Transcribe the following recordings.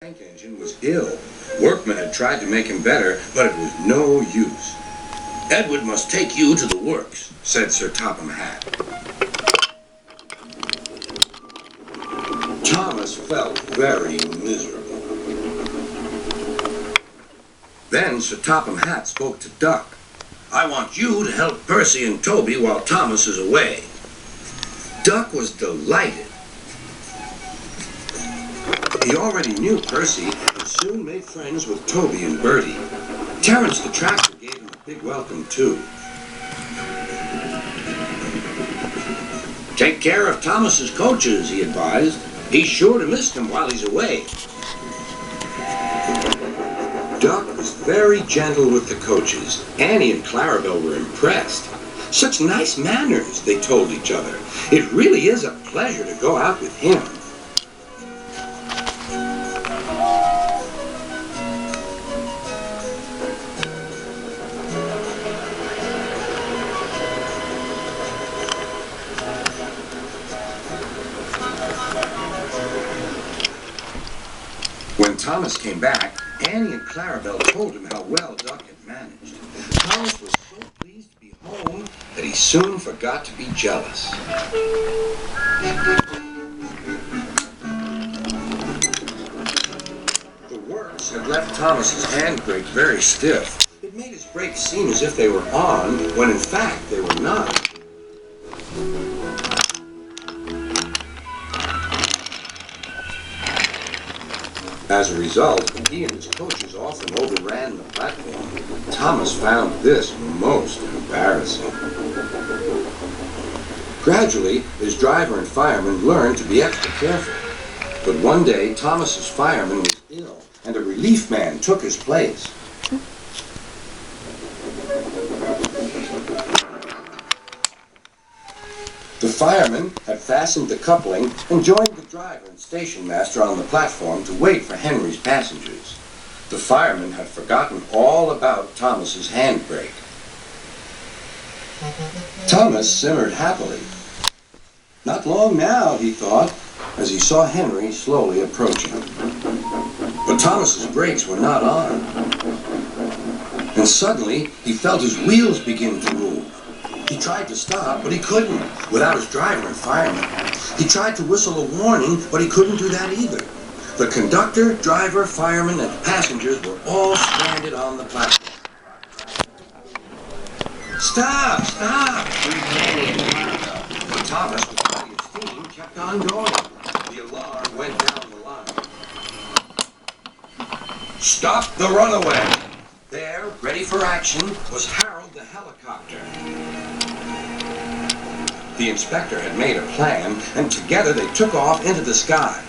tank engine was ill. Workmen had tried to make him better, but it was no use. "Edward must take you to the works," said Sir Topham Hatt. Thomas felt very miserable. Then Sir Topham Hatt spoke to Duck. "I want you to help Percy and Toby while Thomas is away." Duck was delighted. He already knew Percy and soon made friends with Toby and Bertie. Terence the tractor gave him a big welcome too. "Take care of Thomas's coaches," he advised. "He's sure to miss them while he's away." Duck was very gentle with the coaches. Annie and Clarabelle were impressed. "Such nice manners," they told each other. "It really is a pleasure to go out with him." When Thomas came back, Annie and Clarabelle told him how well Duck had managed. Thomas was so pleased to be home that he soon forgot to be jealous. The works had left Thomas's handbrake very stiff. It made his brakes seem as if they were on, when in fact they were not. As a result, he and his coaches often overran the platform. Thomas found this most embarrassing. Gradually, his driver and fireman learned to be extra careful. But one day, Thomas's fireman was ill, and a relief man took his place. The fireman had fastened the coupling and joined the driver and station master on the platform to wait for Henry's passengers. The fireman had forgotten all about Thomas's handbrake. Thomas simmered happily. Not long now, he thought, as he saw Henry slowly approaching. But Thomas's brakes were not on. And suddenly, he felt his wheels begin to move. He tried to stop, but he couldn't, without his driver and fireman. He tried to whistle a warning, but he couldn't do that either. The conductor, driver, fireman, and passengers were all stranded on the platform. "Stop! Stop!" screamed Annie and Clarabelle. But Thomas, with plenty of steam, kept on going. The alarm went down the line. "Stop the runaway!" There, ready for action, was Harold the helicopter. The inspector had made a plan, and together they took off into the sky.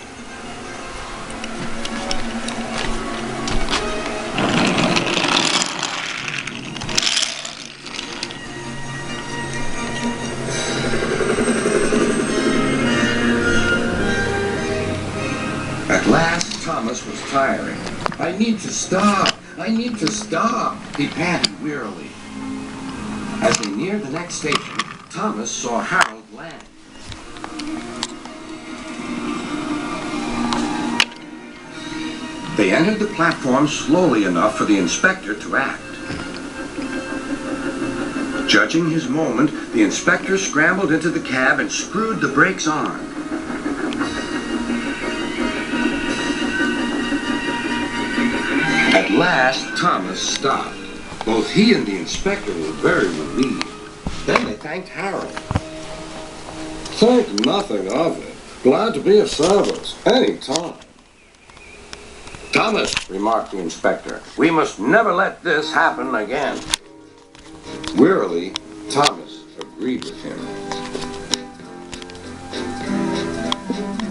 At last, Thomas was tiring. "I need to stop! I need to stop!" he panted wearily. As they neared the next station, Thomas saw Harold land. They entered the platform slowly enough for the inspector to act. Judging his moment, the inspector scrambled into the cab and screwed the brakes on. At last, Thomas stopped. Both he and the inspector were very relieved. Then they thanked Harold. "Think nothing of it. Glad to be of service. Any time." "Thomas," remarked the inspector, "we must never let this happen again." Wearily,